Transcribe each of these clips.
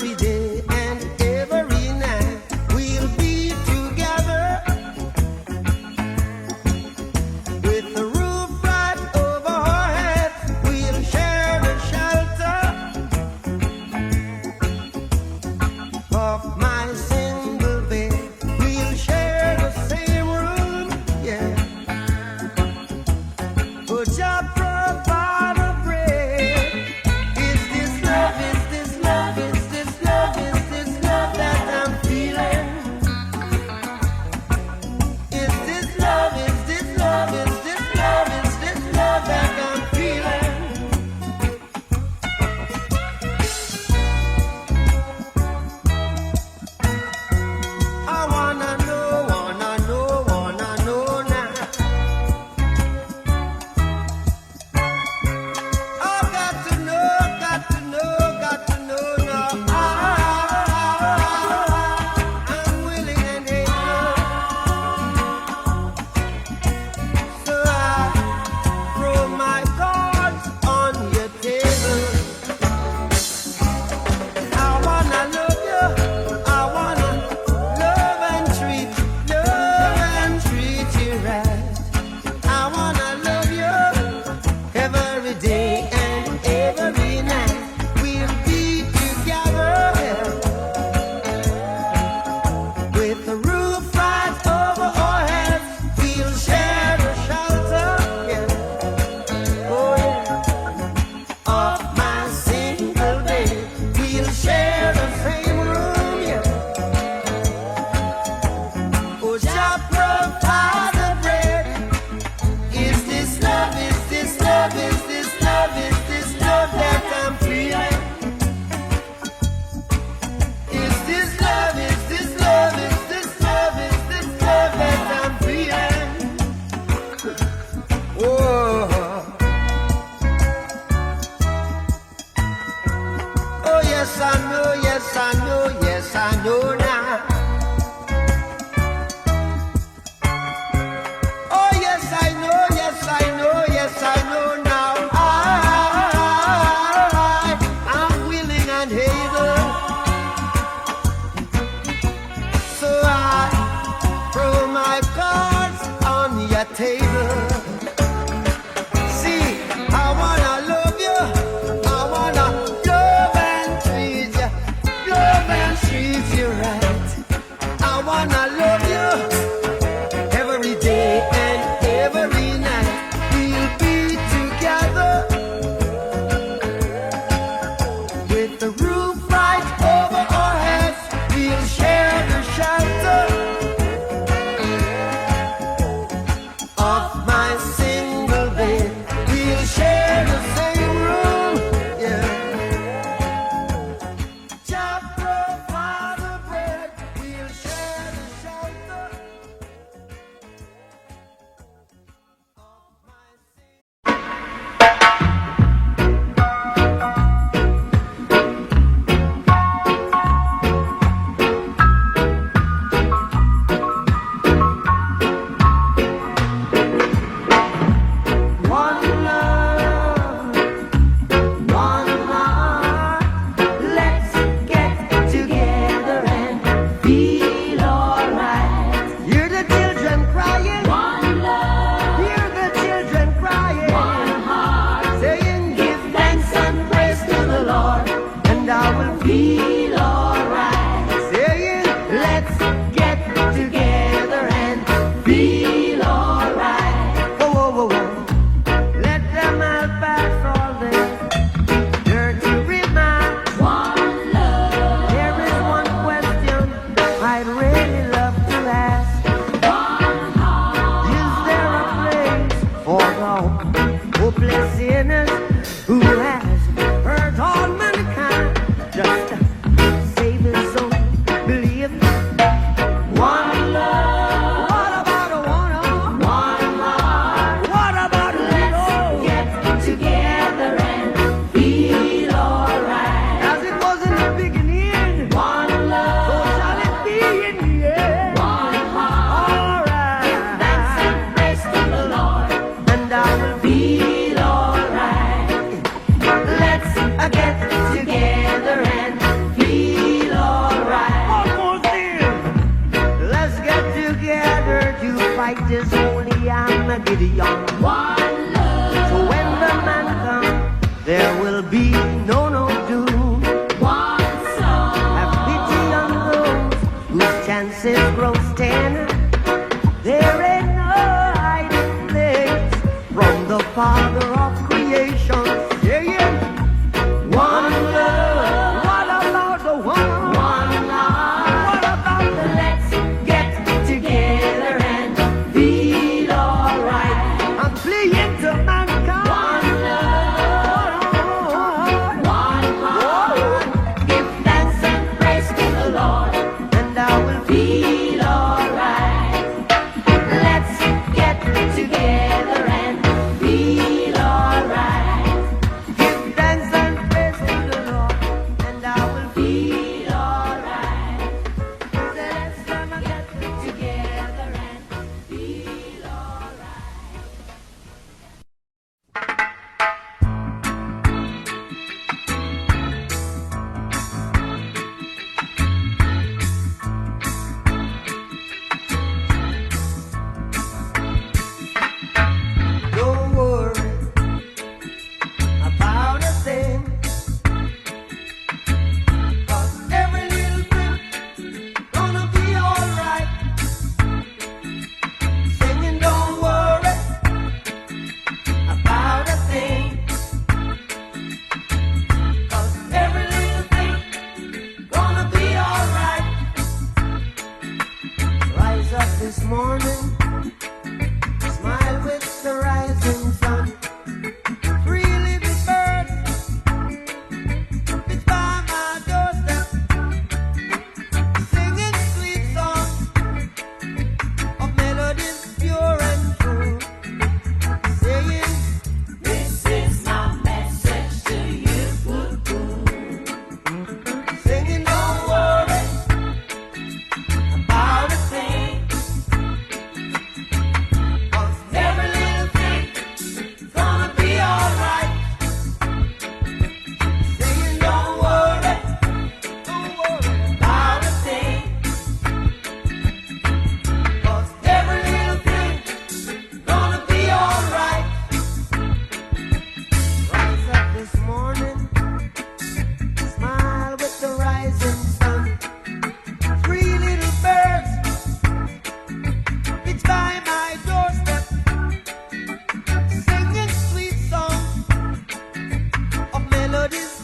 every day and every night. We'll be together with the roof right over our heads. We'll share the shelter of my single bed. We'll share the same room, yeah. But just provide a bread. Is this love? Is this love? Is this love? yes I know, yes I know, yes I know now. Oh yes I know, yes I know, yes I know now. I'm willing and able, so I throw my cards on your table. See, I wanna love you, I wanna love and treat you, love and treat you right. I wanna love you every day and every night. We'll be together with the roof right over our heads. We'll share the shelter of my single bed. We'll share the same room, yeah. Jah provide the bread. We'll share the shelter of my single. One love, one heart. Let's get together and feel alright. Hear the children crying. One love. Hear the children crying. One heart. Saying, give thanks and praise to the Lord, and I will feel alright. Saying, let's get together and feel alright. Whoa, whoa, whoa, whoa. Let them all pass all their dirty remarks. One love. There is one question I'd really love to ask. One heart. Is there a place for the hopeless sinners who has hurt all mankind just to save his soul? Believe one love. What about a one heart? One heart. What about a little? Get together and feel alright. As it was in the beginning. One love. So shall it be in the end. One heart. Alright. Give thanks and praise to the Lord, and I will feel alright. Let's get together and feel alright. One more thing. Let's get together to fight this holy Armageddon. One love. So when the man comes, there will be no doom. One song. Have pity on those whose chances grow thin. There ain't no hiding place from the Father of creation. Yeah, yeah. One love. What about the one? One heart. What about the let's get together and feel alright? I'm playing to mankind. One love. One heart. Give thanks and praise to the Lord, and I will feel alright. Let's get together and feel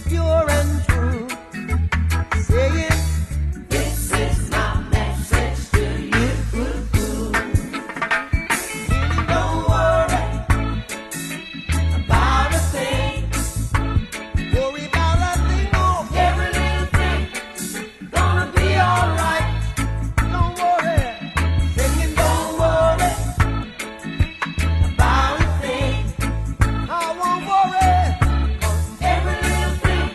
pure and true, saying, this is my message to you. Really don't worry about a thing. Worry about a thing, oh, every little thing gonna be alright. Don't worry, singing, don't worry about a thing. I won't worry, 'cause every little thing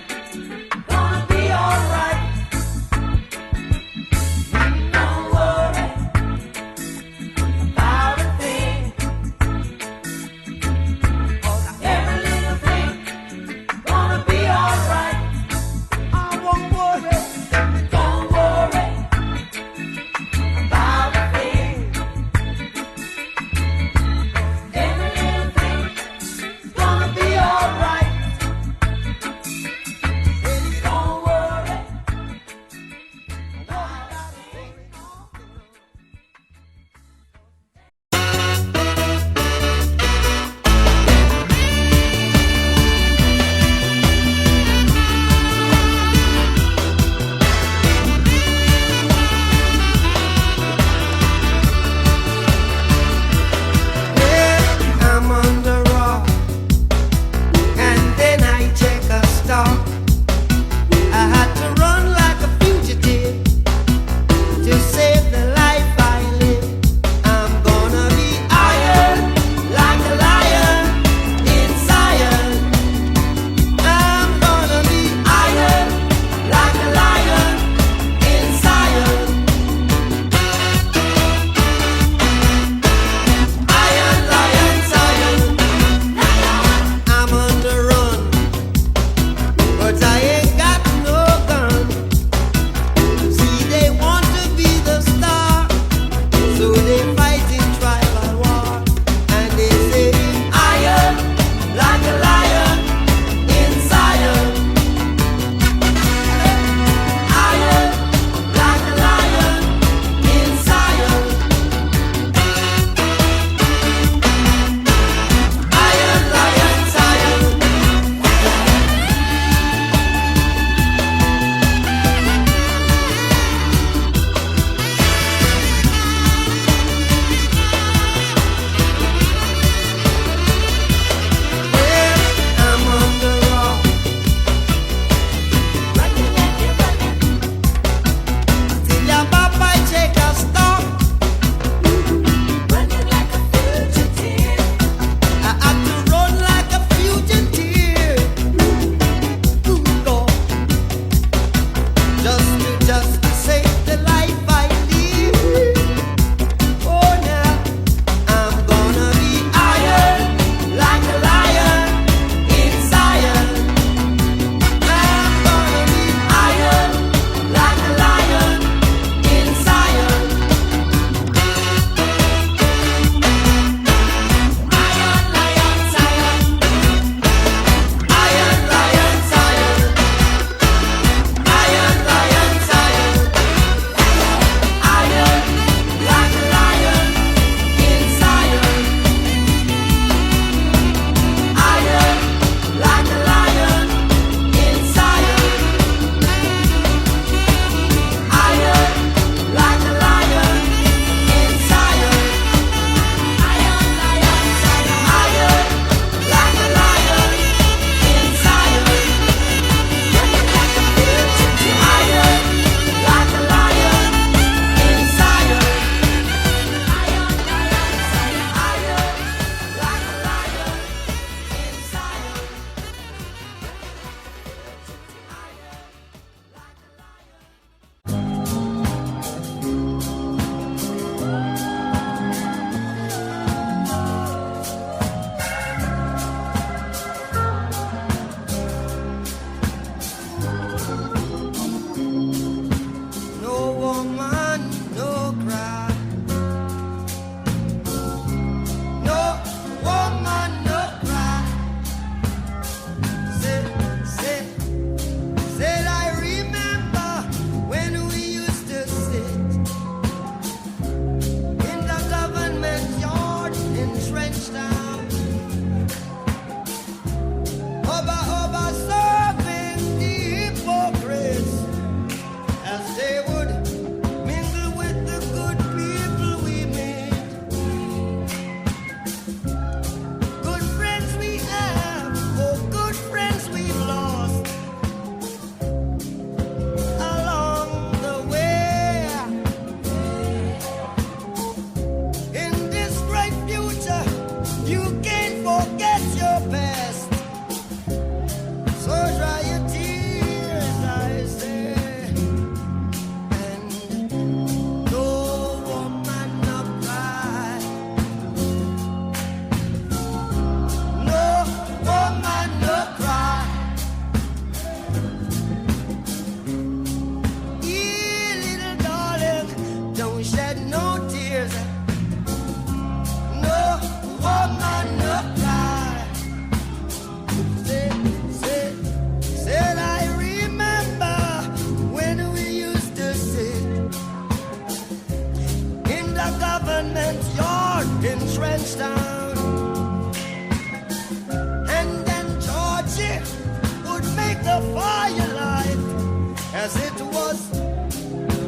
as it was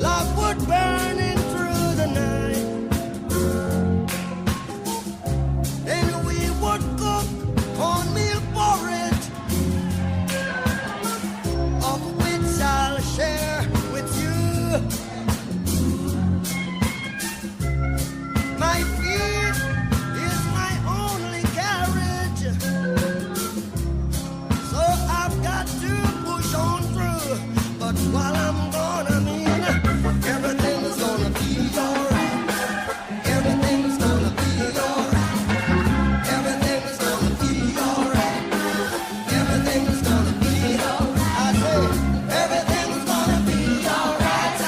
logwood burning through the night. Then we would cook cornmeal porridge, of which I'll share with you. My feet is my only carriage, so I've got to push on through. But while I'm gone, I mean, everything's gonna be alright. Everything's gonna be alright. Everything's gonna be alright. Everything's gonna be alright. I say, everything's gonna be alright.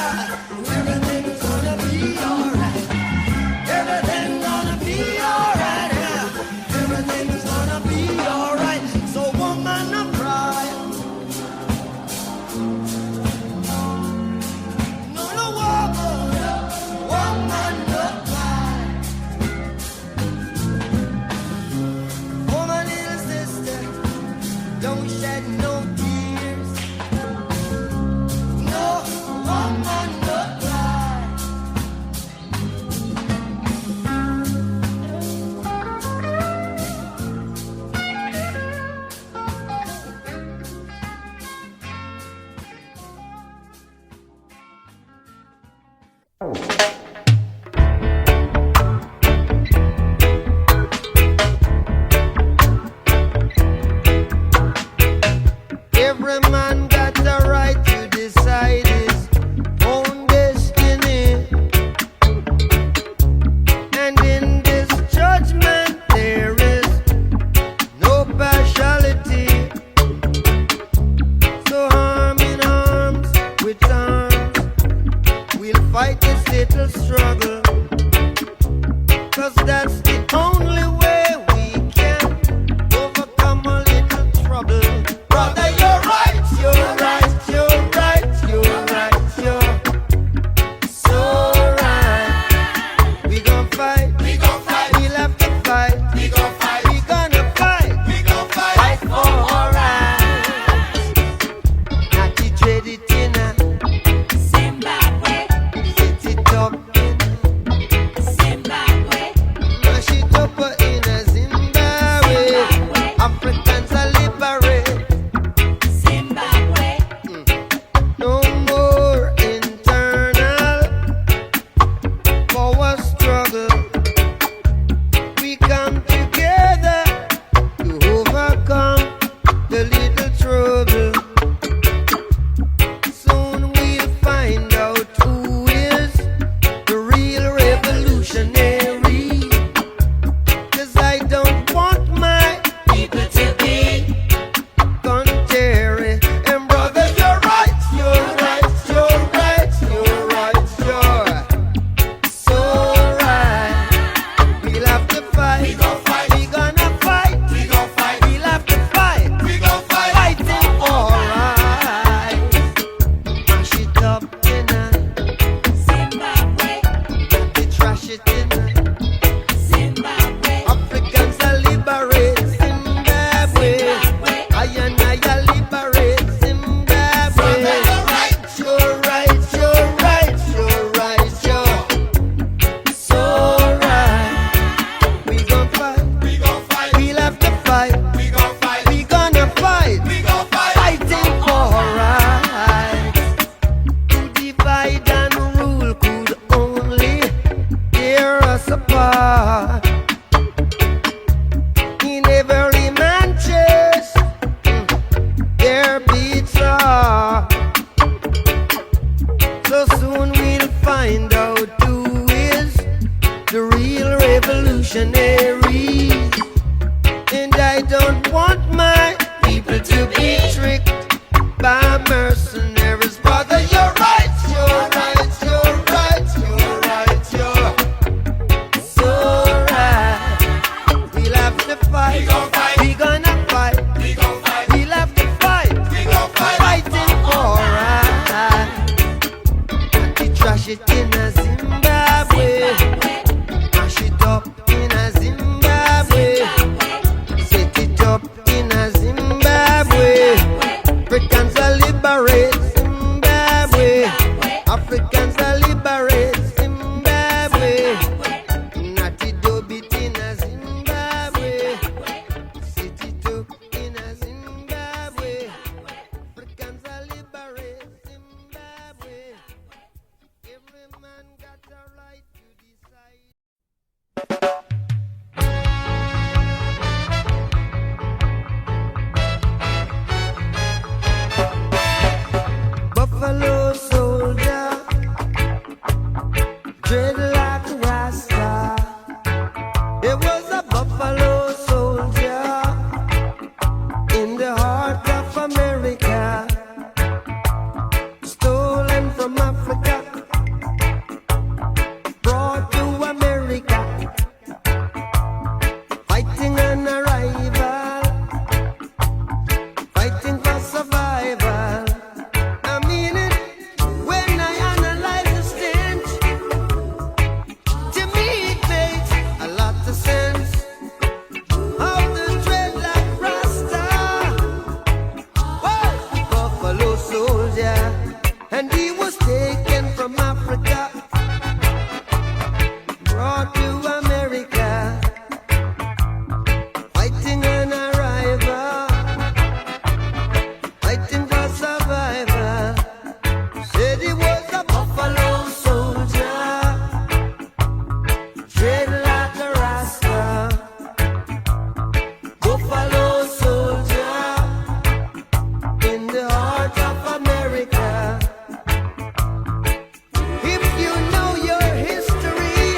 Everything's gonna be alright. Everything's gonna be alright. Everything's gonna be alright. So woman, don't cry. No, no, woman, don't cry. Oh, my little sister, don't shed no tears. No, woman, don't cry. Every man got the right to decide his own destiny. And in this judgment there is no partiality. So arm in arms with arms, we'll fight this little struggle. 'Cause that's the only way we can overcome a little trouble. Brother, you're right, you're right, you're right, you're right, you're so right. We gon' fight, we'll have to fight, we gonna fight, fight for our rights. Not to trade it in a Zimbabwe, sit it up in Zimbabwe, mash it up and he was taken from Africa, brought to America, fighting an arrival, fighting for survival. Said he was a buffalo soldier, dread like a rasta, buffalo soldier in the heart of America. If you know your history,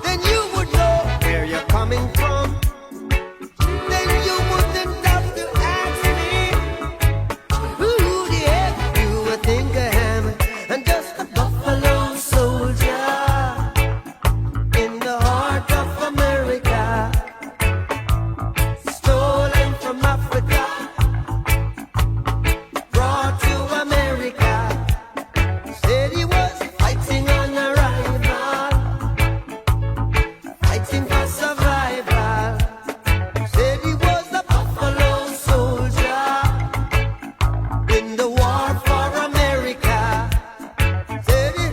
then you would know where you're coming from. Then you wouldn't have to ask me who the heck you would think I am. I'm just a buffalo soldier in the heart of America, stolen from Africa, brought to America. Said he was fighting on arrival, fighting for survival. Said he was a buffalo soldier in the war for America. Said he,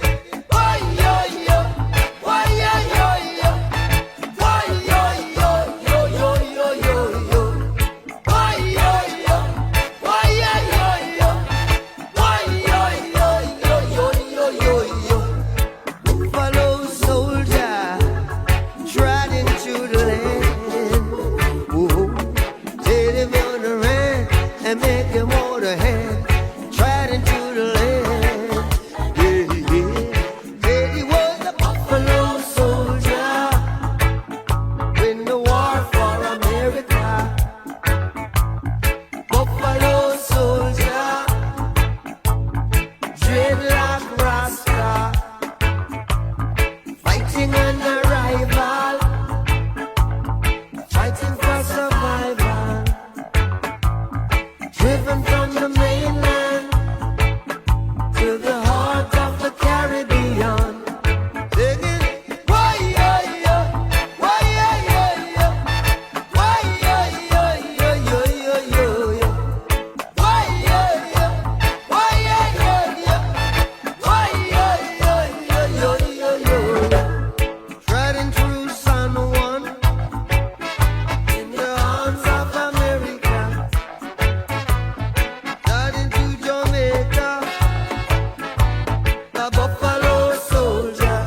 why yo yo, why yo yo yo, why yo yo yo yo yo yo yo, why yo yo, why yo yo yo, why yo yo yo yo yo yo yo. Buffalo soldier trod into the land. Whoa. Said him on the run and make him hold a hand. Trod into the land. Yeah, yeah. Said he was a buffalo soldier in the war for America. Buffalo soldier, dreadlock rasta, fighting an arrival, fighting for survival, driven from the mainland to the heart of the Caribbean. Singing, why yo yo, why yo yo yo, why yo yo yo yo yo yo yo, why yo yo, why yo yo yo, why yo yo yo yo yo yo. Treading through San Juan in the arms of America, treading to Jamaica, the buffalo soldier,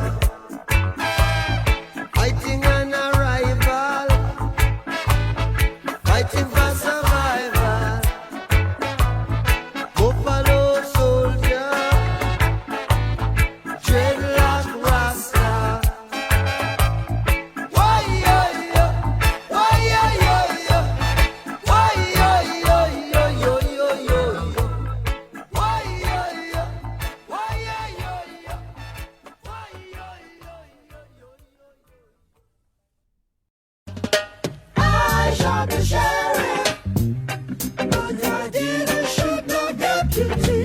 fighting an arrival, fighting for survival. Buffalo soldier, dreadlock rasta. Why yo yo, why yo yo yo, why yo yo yo yo yo yo yo, why yo yo, why yo yo yo, why yo yo yo yo yo. I shot the sheriff, but I didn't shoot no deputy.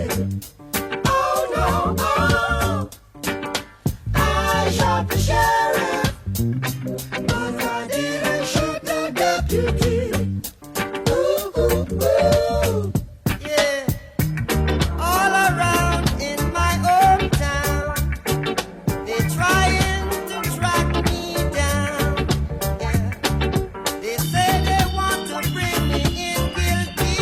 Oh no, oh. I shot the sheriff, but I didn't shoot the deputy. Ooh, ooh, ooh. Yeah. All around in my hometown, they trying to track me down. Yeah. They say they want to bring me in guilty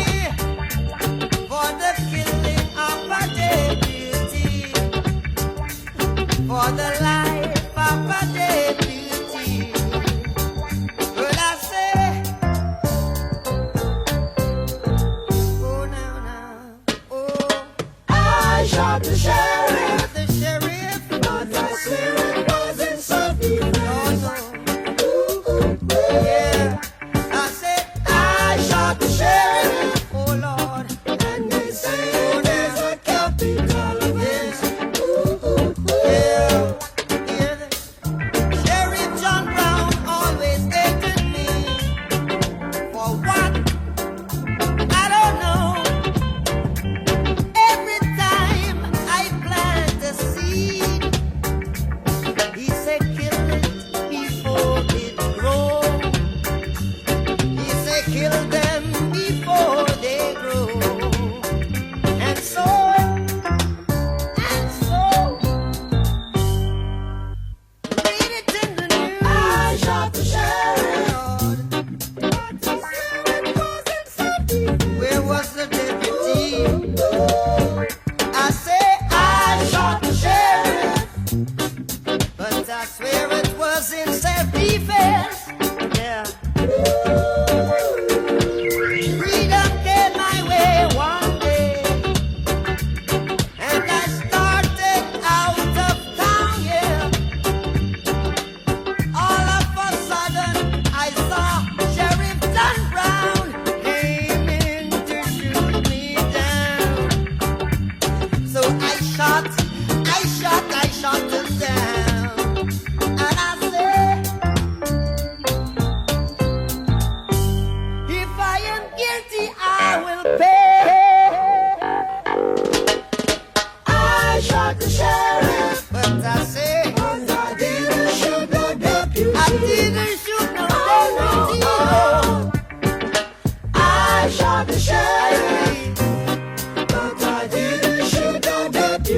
for the killing of a deputy, for the life of a deputy. But I say, oh now now, oh, I shot the sheriff, but I swear it wasn't self-defense. Ooh, ooh, ooh. Yeah, I said I shot the sheriff, oh Lord, and they say there's a capital offense. Ooh, ooh, ooh. Yeah, yeah. Sheriff John Brown always hated me. For what? I don't know. Every time I plant a seed, he said kill it before it grows. He said kill them before they grow.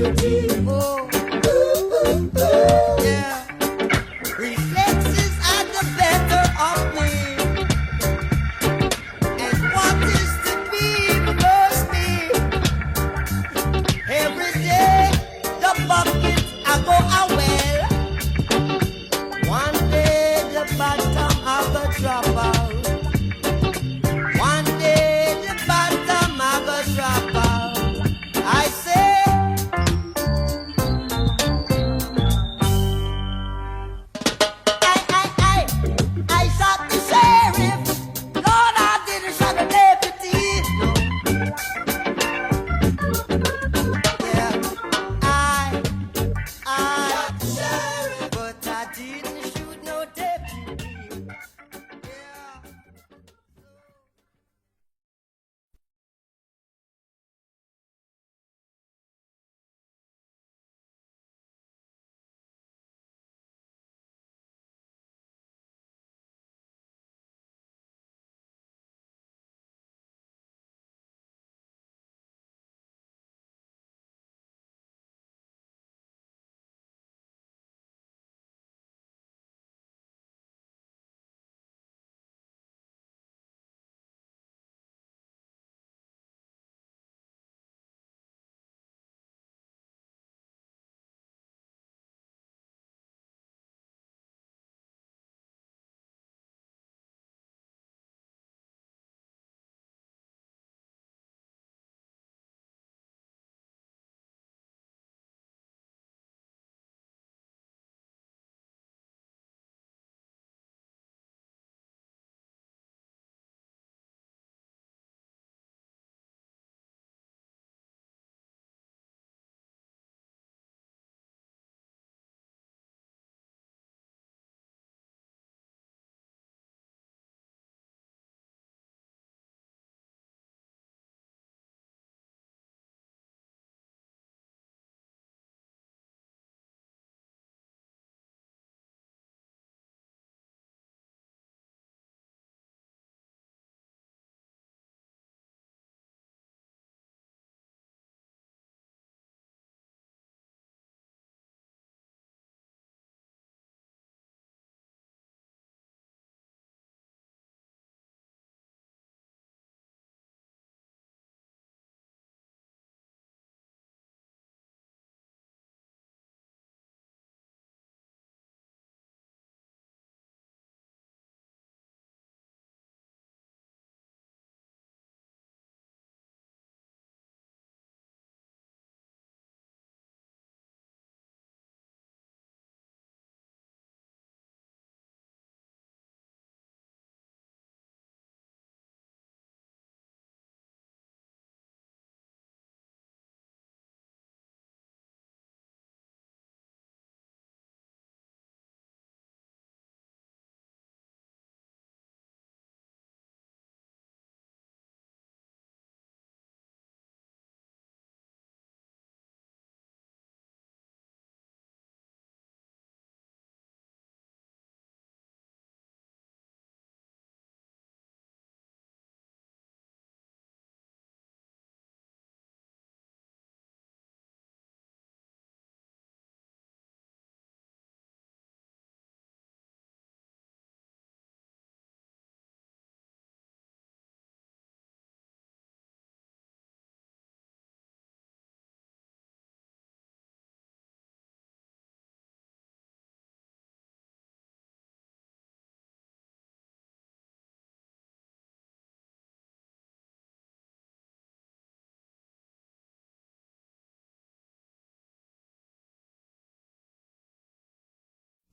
deputy. Oh, yeah. Reflexes are the better of me. And what is to be must be. Every day the bucket I go a well. One day the bottom I go drop out. One day the bottom I go drop out. I say I shot the sheriff. Lord, I didn't shot the deputy. No. Yeah, I shot the sheriff, but I didn't shoot no deputy. Yeah.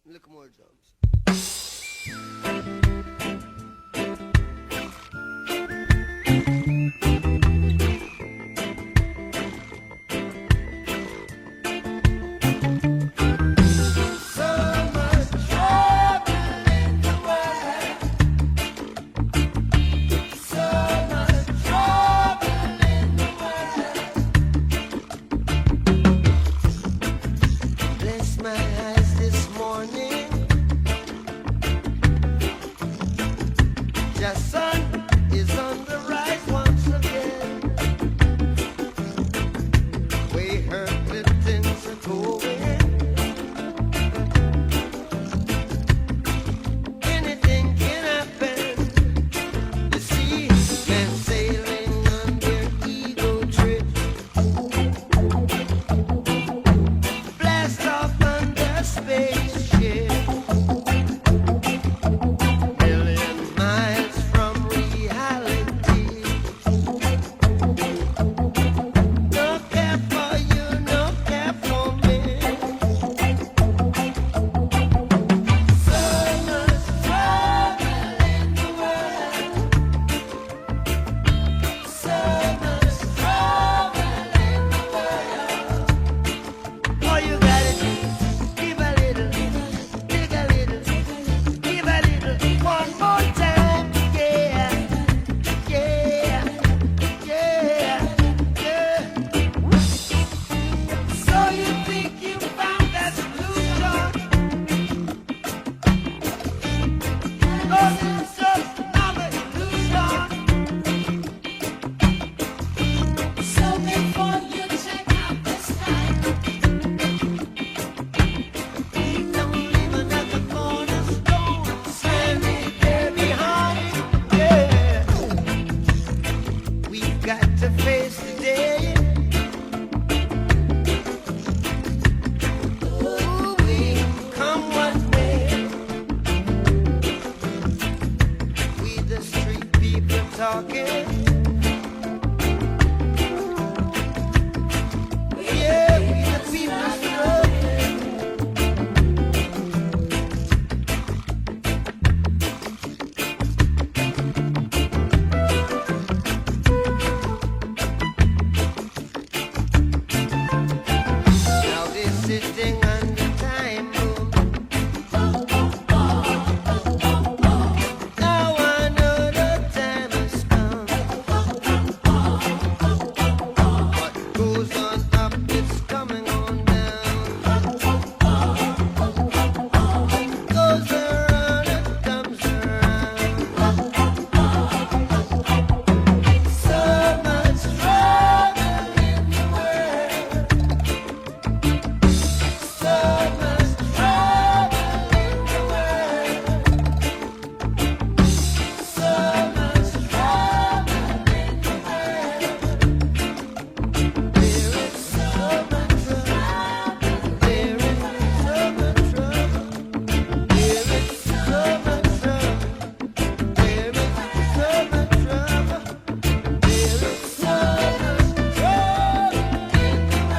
Look more drums. Bless my eyes this morning. goes on up, it's coming on down. Goes around, it comes around. So much trouble in the world. So much trouble in the world. So much trouble in the world. There is so much trouble. There is so much trouble. There is so much trouble. There is so much trouble. There is so much trouble in the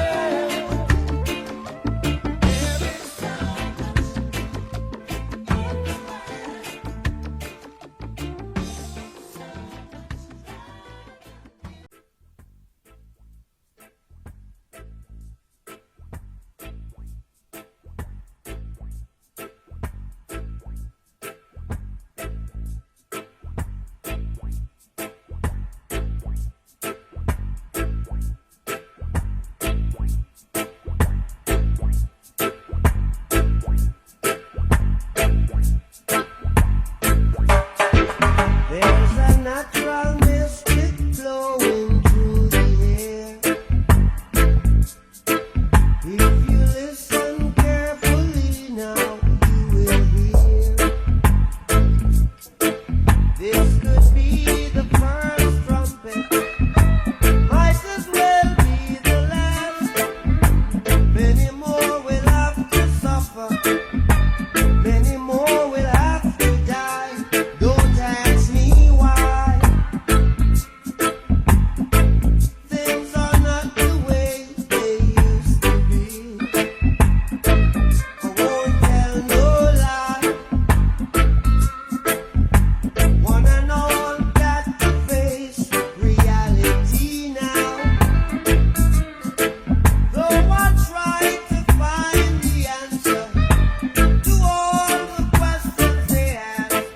There's a natural mystic flowing through the air. If you listen carefully now, you will hear. This could be the first trumpet, might as well be the last. Many more will have to suffer, many more will have to die. Don't ask me why. Things are not the way they used to be. I won't tell no lie. One and all got to face reality now. Though I try to find the answer to all the questions they ask,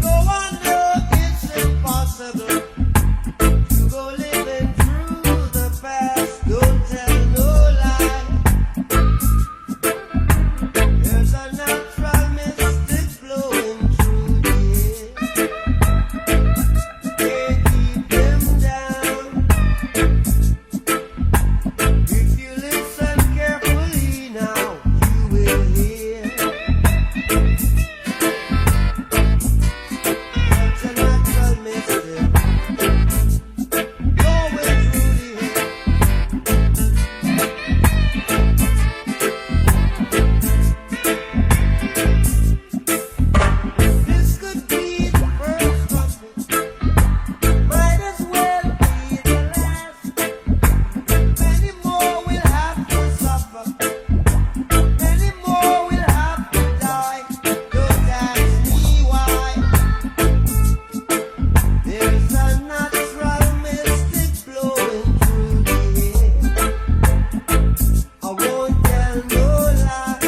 though I know it's impossible to go living through the past. Don't tell no lie. There's a natural mystic flowing through the air. Can't keep them down. If you listen carefully now, you will hear. Such a natural mystic flowing through the air. This could be the first trumpet, might as well be the last. Many more will have to suffer, many more will have to die. Don't ask me why. There's a natural mystic flowing through the air. I won't tell no lie.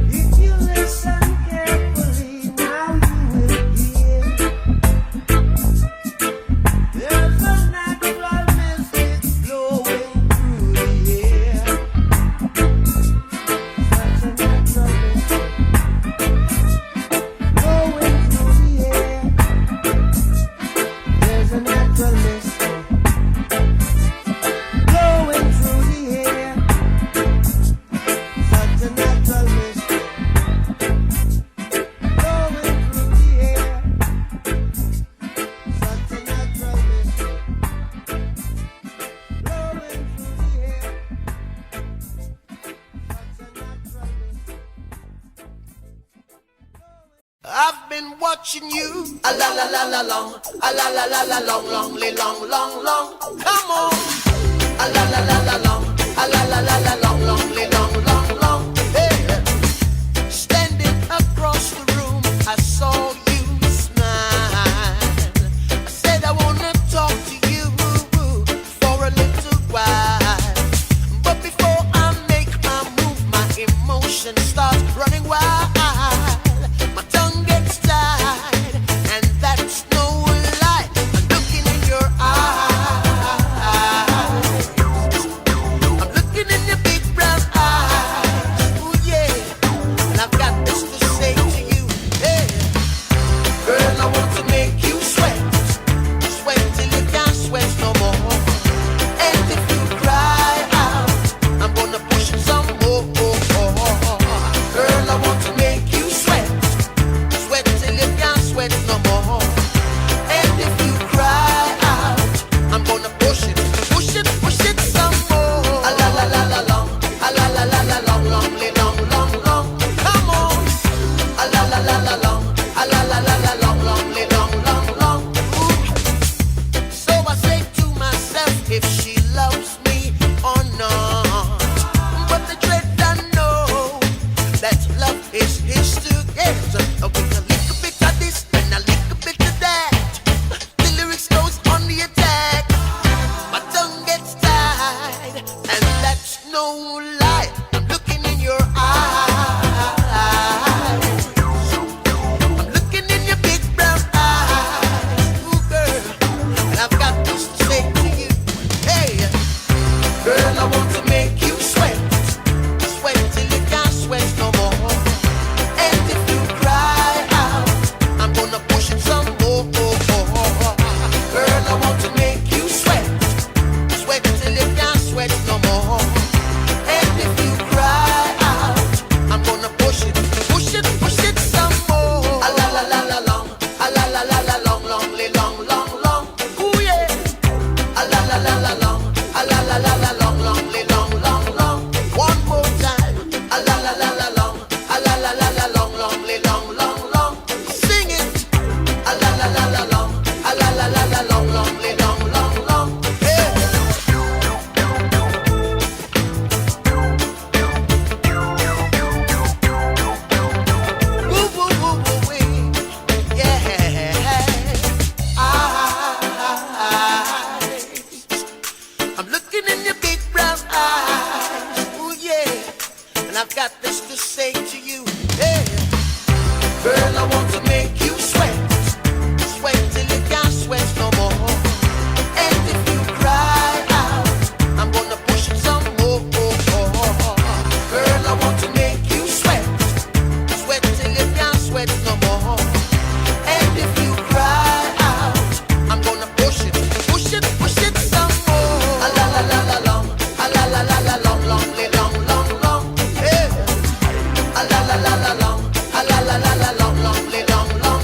If you listen carefully, now you will hear. There's a natural mystic flowing through the air. Such a natural mystic flowing through the air. There's a natural mystic flowing through the air. Such a natural mystic flowing through the air. Such a natural mystic flowing through the air. Such a natural mystic. I've been watching you a la la la la long, a la la la la long, long, long, long. Come on, a la la la la long, a la la la la long, long, long. Hey, standing across the room, I saw you smile. I said I wanna talk to you for a little while, but before I make my move, my emotions start running wild. My tongue gets tied, and that's no lie. I'm looking in your eyes. no lie. I'm looking in your eyes. I'm looking in your big brown eyes. Ooh, girl. And I've got this to say to you. Hey, girl, I want to make you sweat. Sweat till you can't sweat no more. And if you cry out, I'm gonna push it some more. Girl, I want to make you sweat. Sweat till you can't sweat no more. And if you cry out, I'm gonna push it some more. A la la la la long, a la la la la long, long, long, long, long. Ooh yeah. A la la la la long, a la la la la long, long, long, long, long. One more time. A la la la la long, a la la la la long, long, long, long, long. Sing it. A la la la la long, a la la la la long, long, long, long, long. Yeah. Woo woo woo woo wee. Yeah. I'm looking in your big brown eyes. Ooh yeah. And I've got this to say to you. Yeah. Girl, I want to make you sweat. Sweat till you can't sweat no more. And if you cry out, I'm gonna push it some more. Girl, I want to make you sweat. Sweat till you can't sweat no more. And if you cry out, I'm gonna push it some more. A la la la la long, a la la la la long, long, long, long, long. Yeah. A la la la la long, a la la la la long, long, long, long.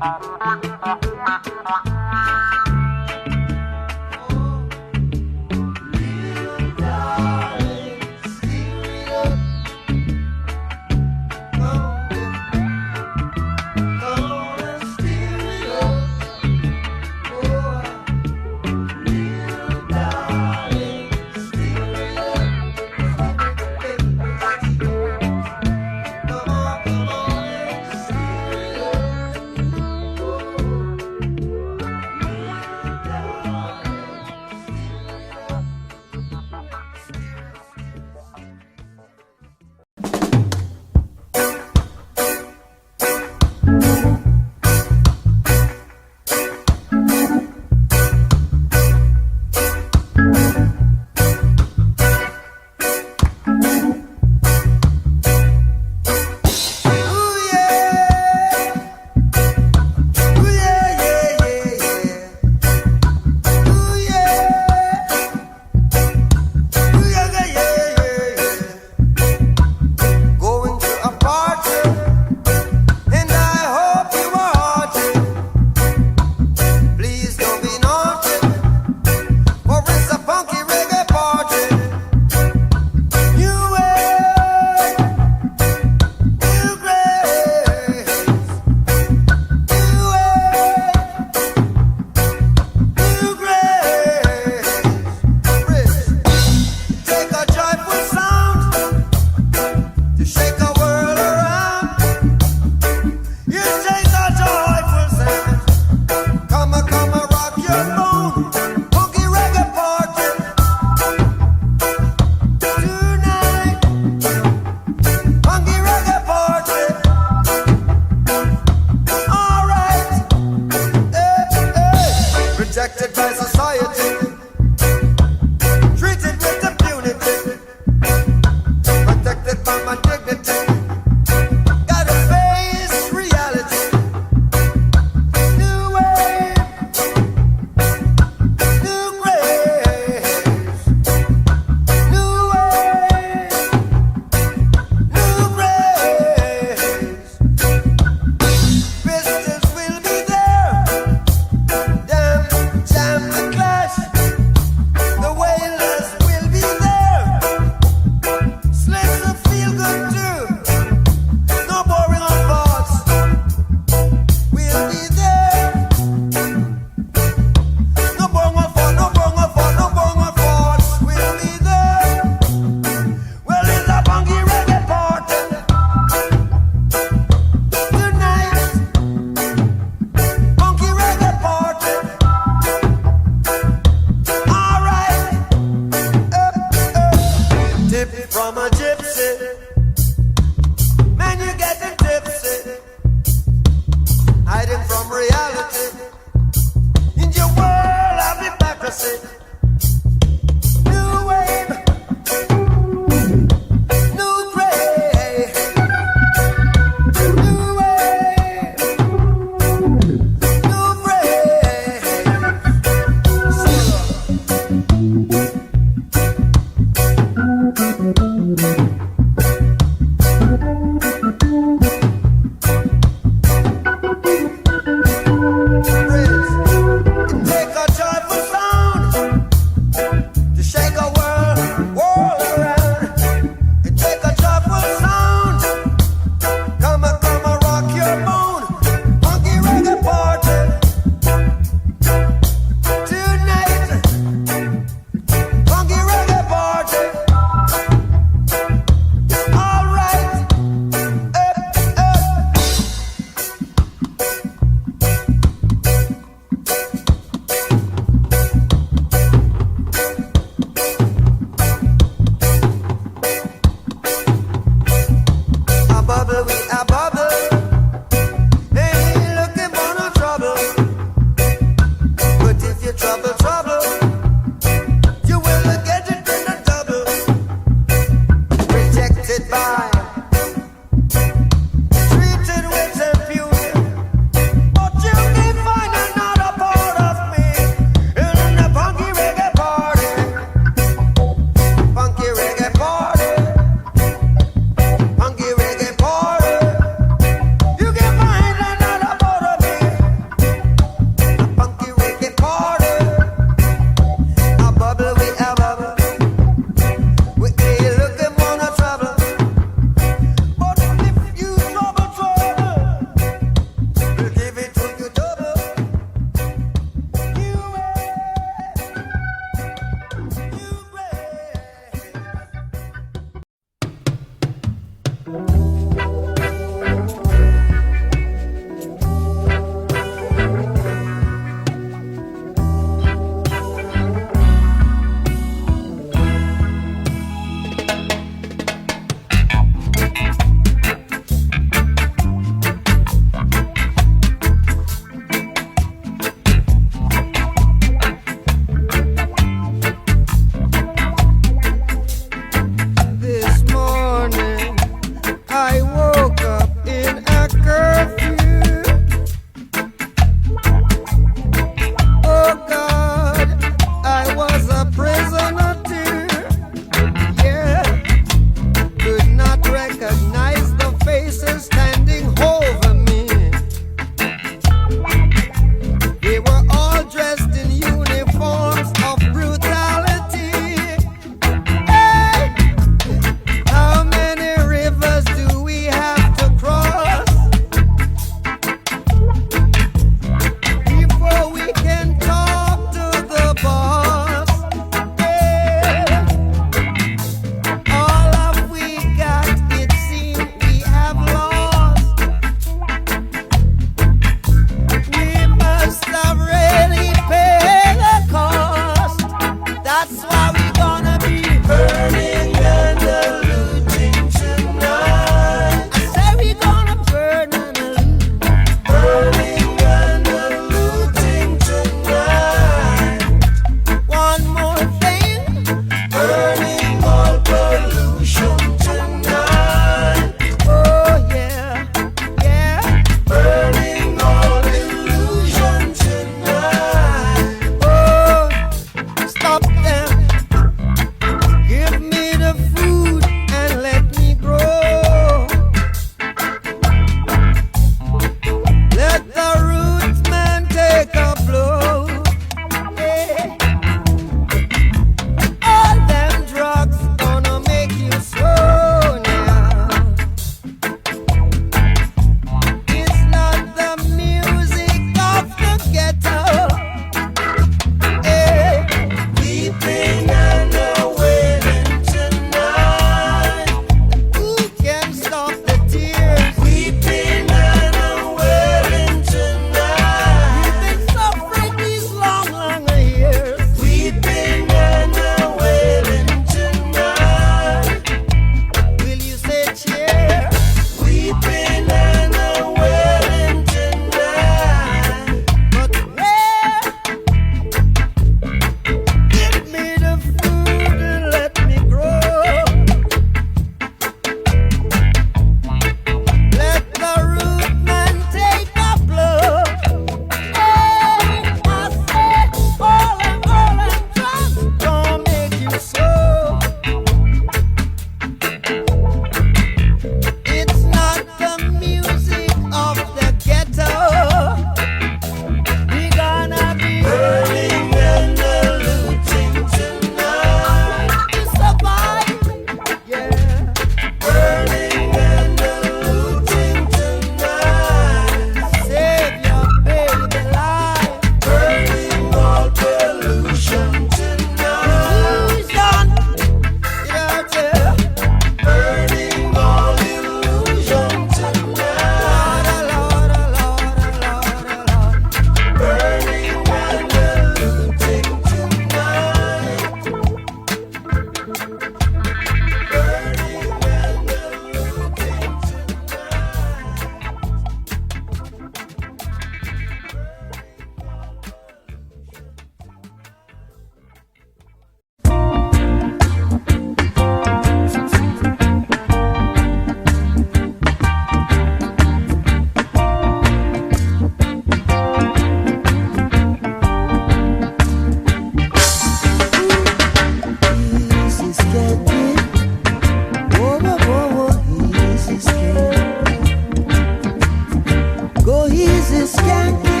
skanky.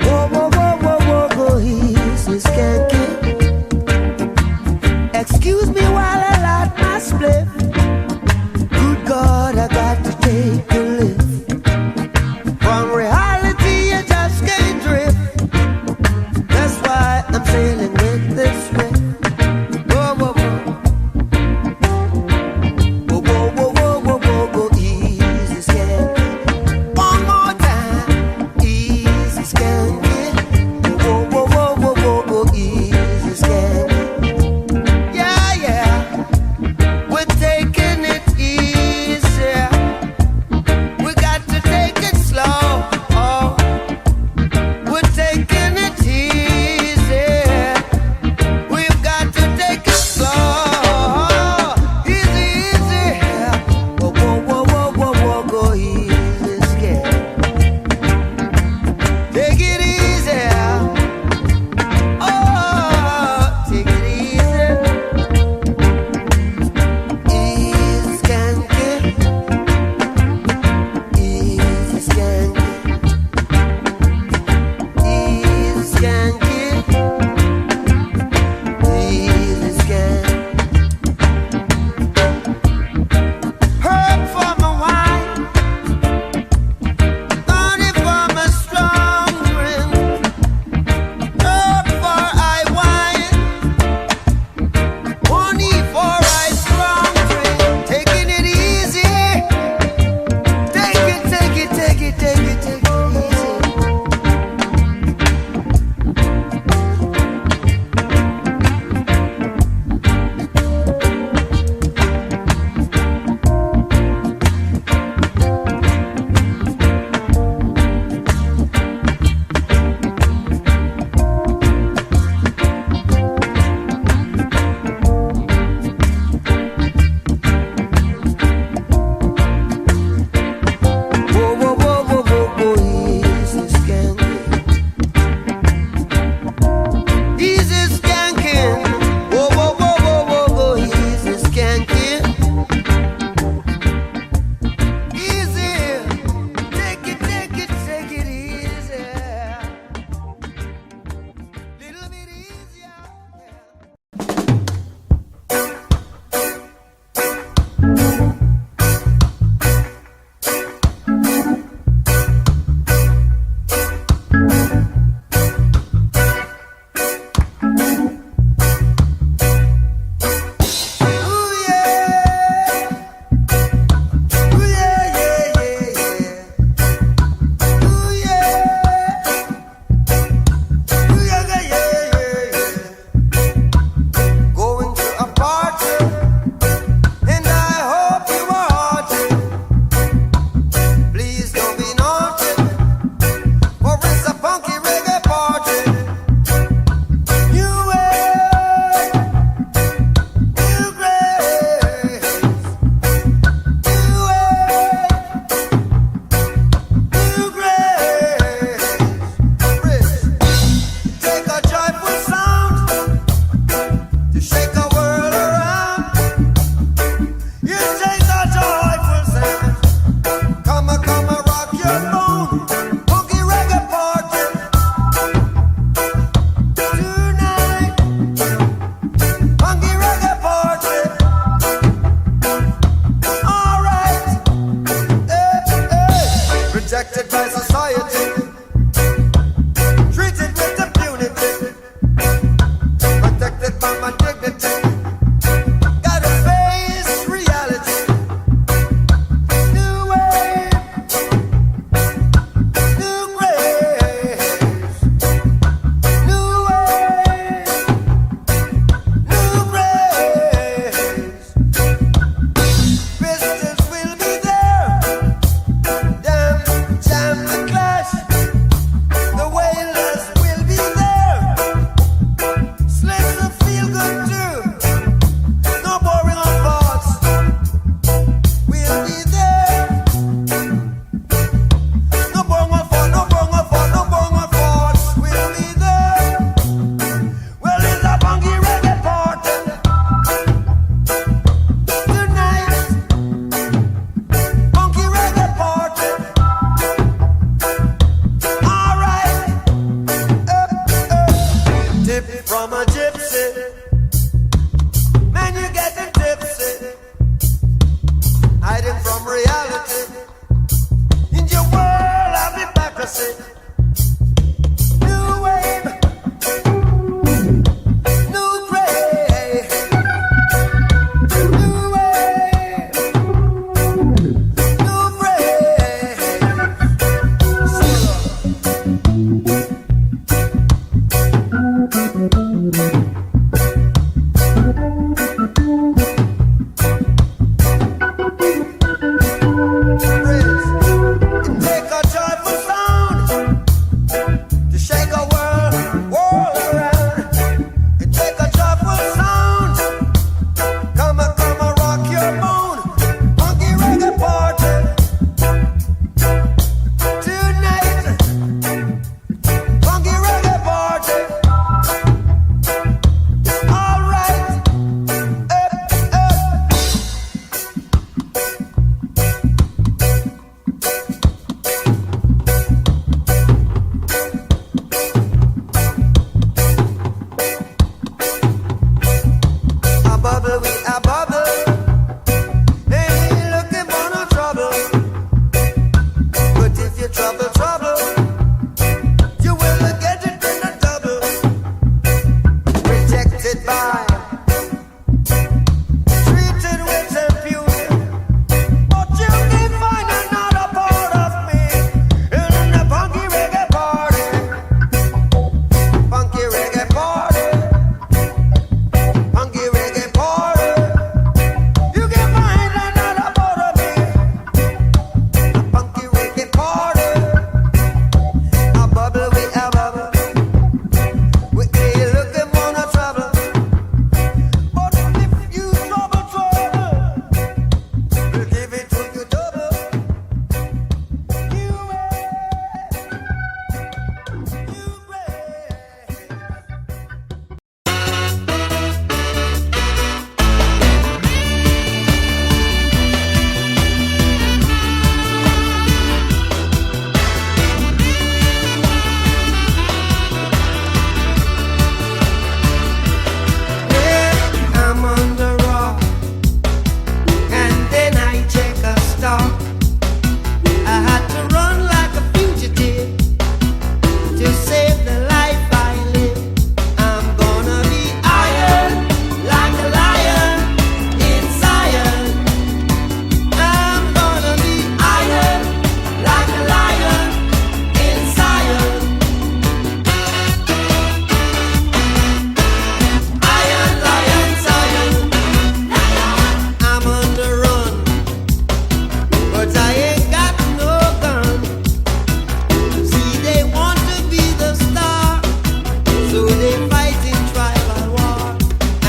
Whoa, whoa, whoa, whoa, whoa, whoa, easy skanky. Excuse me while I light my spliff. Good God, I got to take a lift. From reality, you just can't drift. That's why I'm sailing with this riff. Whoa, whoa, whoa. Whoa, whoa, whoa, whoa, whoa, whoa, whoa, easy skanky. One more time, easy skanky. Whoa, whoa, whoa, whoa, whoa, whoa, easy skanky. Yeah, yeah, we're taking it easy. We got to take it slow. Oh, we're taking it easy. We've got to take it slow. Easy, easy. Whoa, whoa, whoa, whoa, whoa, whoa, go easy, scared. Take it easy. Oh, take it easy. Easy, skanky. Easy, skanky. Easy, skanky. Easy, skanky. Herb for my wine, honey for my strong drink. Herb for I wine, honey for I strong drink. Taking it easy. Take it, take it, take it, take it, take it easy. Whoa, whoa, whoa, whoa, whoa, whoa, easy skanky. Easy skanking. Whoa, whoa, whoa, whoa, whoa, whoa, easy skanking. Easy. Take it, take it, take it easy. Little bit easier. Ooh, yeah. Ooh, yeah, yeah, yeah, yeah. Ooh, yeah. Ooh, yeah, yeah, yeah, yeah. Going to a party, and I hope you are hearty. Please don't be naughty, for it's a funky reggae party. New wave, new grace, new wave, new grace. Take a joyful sound to shake the world around. You take a joyful sound. Come a rock your bone. Funky reggae party tonight. Funky reggae party. All right. Rejected by society, treated with impunity, protected by my dignity. Gotta face reality. New wave, new grace, new wave, new grace. Pistols will be there. Damn, jam the clash. trouble, trouble. You will get it in a double. Rejected by, treated with abuse. But you can find another part of me in the funky reggae party. Funky reggae party. Funky reggae party. You can find another part of me. A funky reggae party. A bubble, we a bubble. We ain't looking for no trouble. But if you trouble, we'll give it to you double. You I'm on the rock, and then I check a stock. I had to run like a fugitive to save the life I live. I'm gonna be iron like a lion in Zion. I'm gonna be iron like a lion in Zion. Iron lion Zion. I'm on the run, but I ain't got no gun. See, they want to be the star, so they fight in tribal war.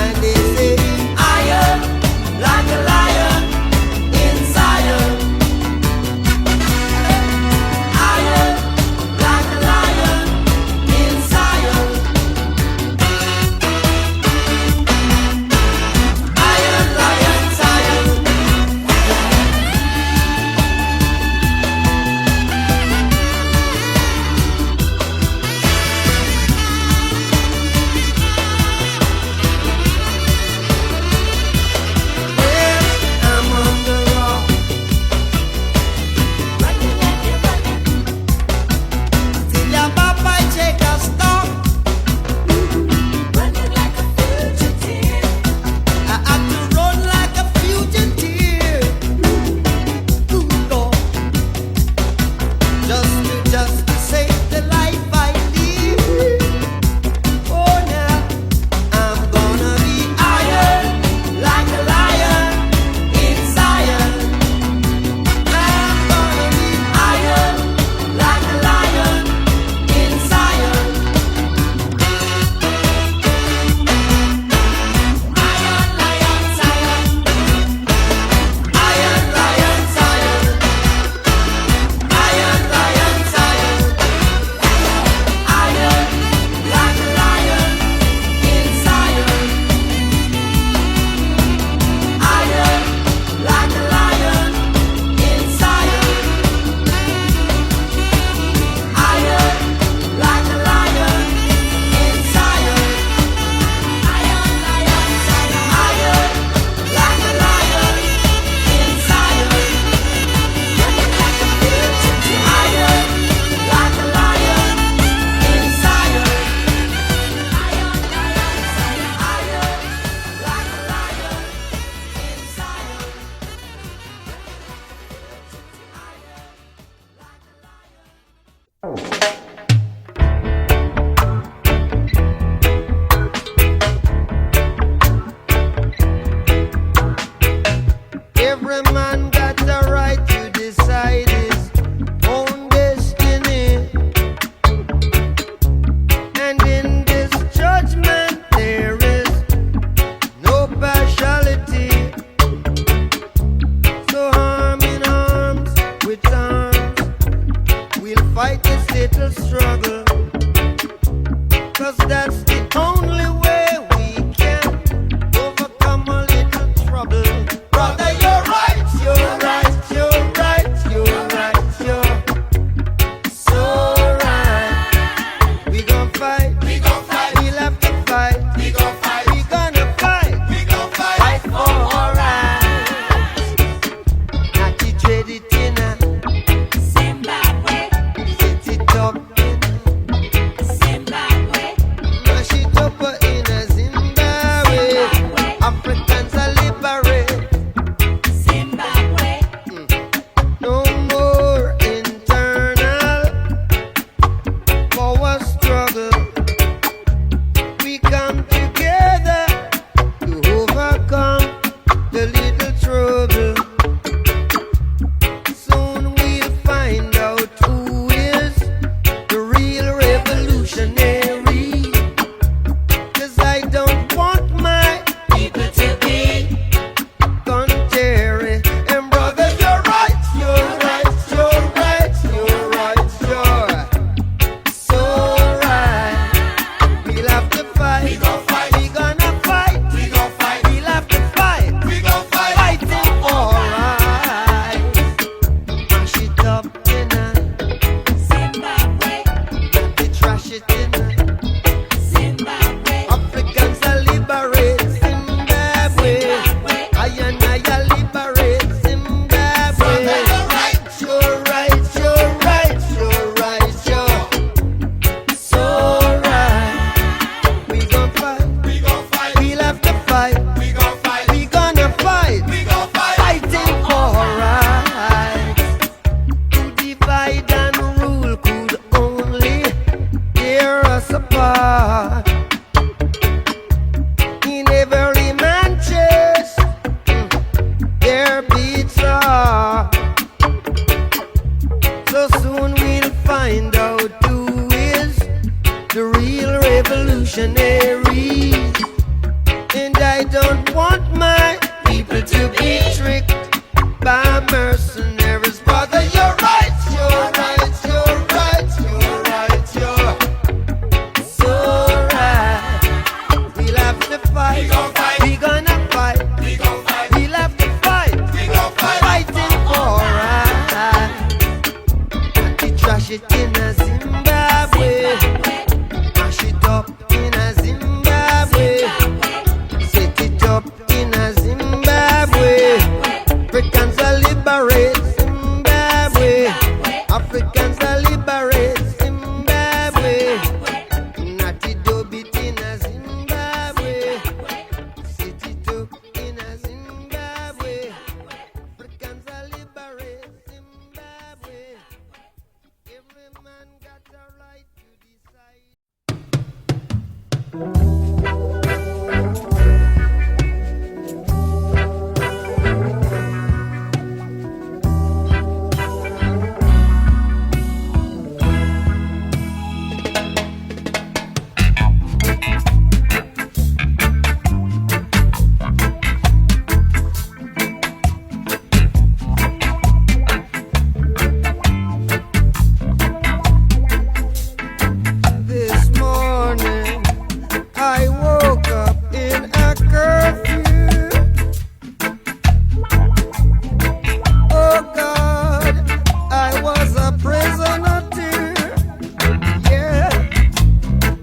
And they say, iron like a lion in Zion. Iron like a lion in Zion. Iron lion Zion. I'm on the rock. Till your papa check a stock. I had to run like a fugitive. Good Lord. Just to save the life I live. Oh, now I'm gonna be iron like a lion in Zion. I'm gonna be iron like a lion in Zion. Iron lion Zion. Iron lion Zion. Iron lion Zion. Iron like a lion in Zion. Iron like a lion in Zion. Iron like a lion in Zion. Iron lion Zion. Iron like a lion in Zion. Iron like a lion in Zion. Iron like a lion in Zion. Every man got the right to decide his own destiny. And in this judgment there is no partiality. So arm in arms with arms, we'll fight this little struggle. 'Cause that's the only way we can overcome a little trouble. Brother, you're right, you're right, you're right, you're right, you're so right. We gon' fight, we'll have to fight, we gonna fight, fight for our rights. Not to trade it in a Zimbabwe. find out who is the real revolutionary. And I don't want my people to be tricked by mercenaries. Brother, you're right, you're right, you're right, you're right, you're so right. We'll have to fight. We gon' fight. We gonna fight. We gon' fight. We'll have to fight. We gon' fight. Fighting for right. We trash it in a Zimbabwe. Mash it up in a Zimbabwe. Set it up in a Zimbabwe. Africans are liberate Zimbabwe. Africans are liberate Zimbabwe. Natty dub it in a Zimbabwe. Set it up in a Zimbabwe. Africans are liberate Zimbabwe. Every man got a right to decide. This morning I woke up in a curfew. Oh God, I was a prisoner too. Yeah,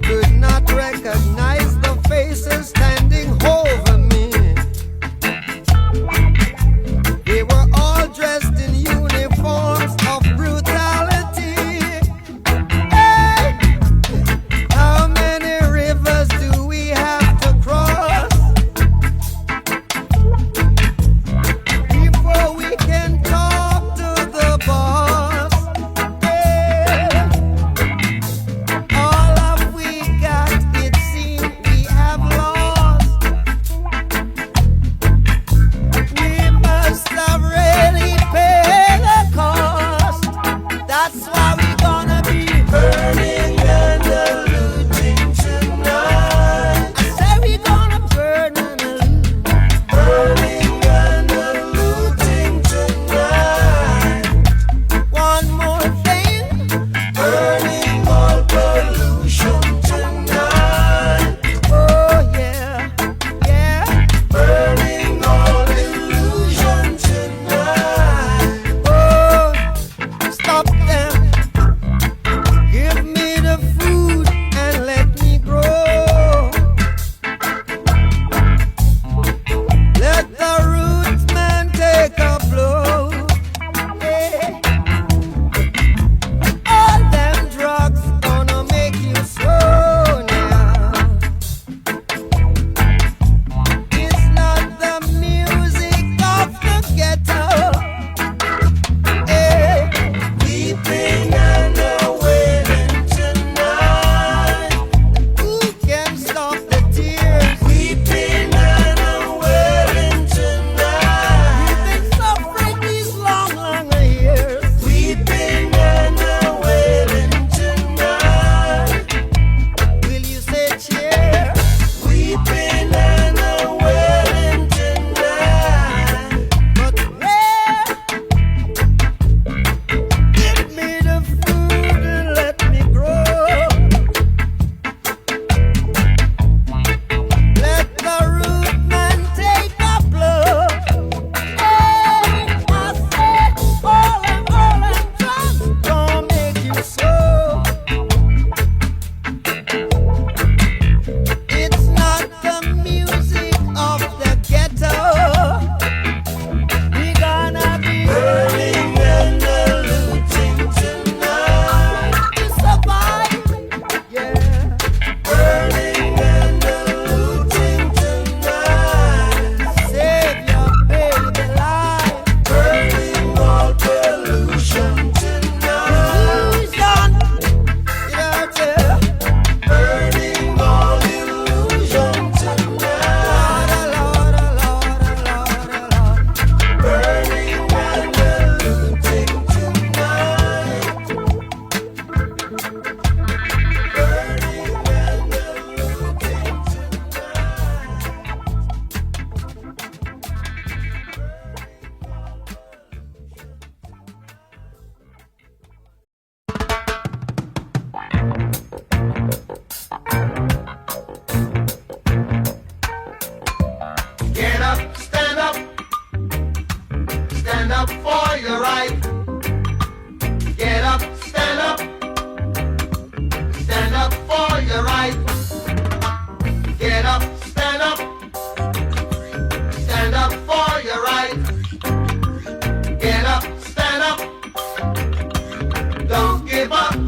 could not recognize the faces standing over me. They were all dressed in uniforms of brutality. Hey! How many rivers do we have to cross before we can talk to the boss? Yeah. All of we got, it seems we have lost. We must have really paid the cost. That's why we gonna be burning and looting tonight. I say we gonna burn and loot. Burning and looting tonight. One more thing. Burning all pollution tonight. Oh yeah, yeah. Burning all illusion tonight. Oh, stop them.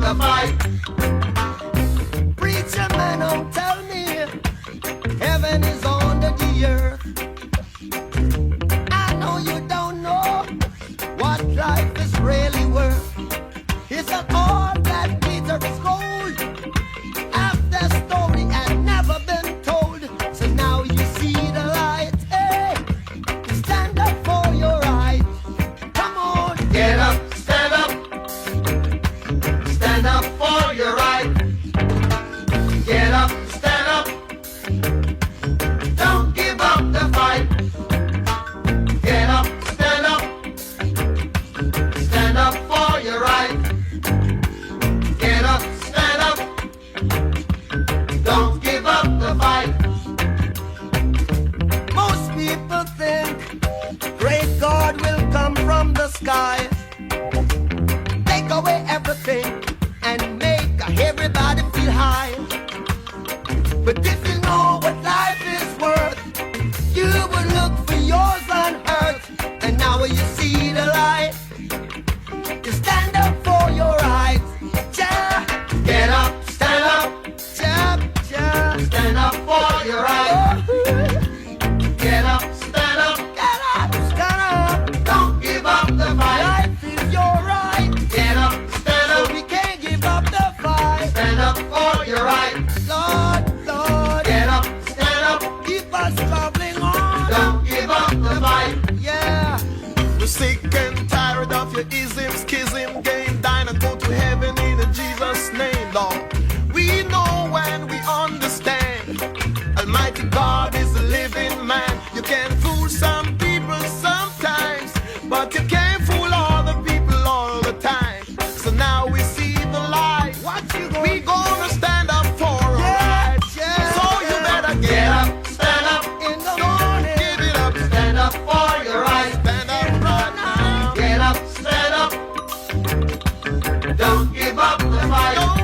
the fight. Preacher man, don't tell me heaven is under the earth. I know you don't know what life is really worth. It's not all that glitter is gold. Half the story had never been told. So now you see the light. Hey, stand up for your right. Come on, Get up, stand up. Stand up for your right. Get up, stand up. Don't give up the fight. Get up, stand up. Stand up for your right. Get up, stand up. Don't give up the fight. most people think great God will come from the sky, take away everything and make everybody feel high. But if you know what life is worth, you would look for yours on earth. And now when you see the light, you stand up for your rights. Ja, Get up, stand up. ja, ja. Stand up for your right. Get up, stand up. Get up, stand up. Don't give up the fight. Life is your right. Get up, stand So up. we can't give up the fight. Stand up for your right. Lord, Lord, Get up, stand up. keep us traveling on. Don't give up the fight. Yeah. We're sick and tired of your ism, schism, game, dine and go to heaven in Jesus' name, Lord. We know and we understand. Almighty God is a living man. You can fool some people sometimes, but you can't fool all the people all the time. So now we see the light. What you We gonna stand up for our Yeah, rights. yeah, So you better Get get up, up, stand up. in the morning? give it up, Stand up for your right. stand up right now. Get up, stand up. Don't give up the fight. Don't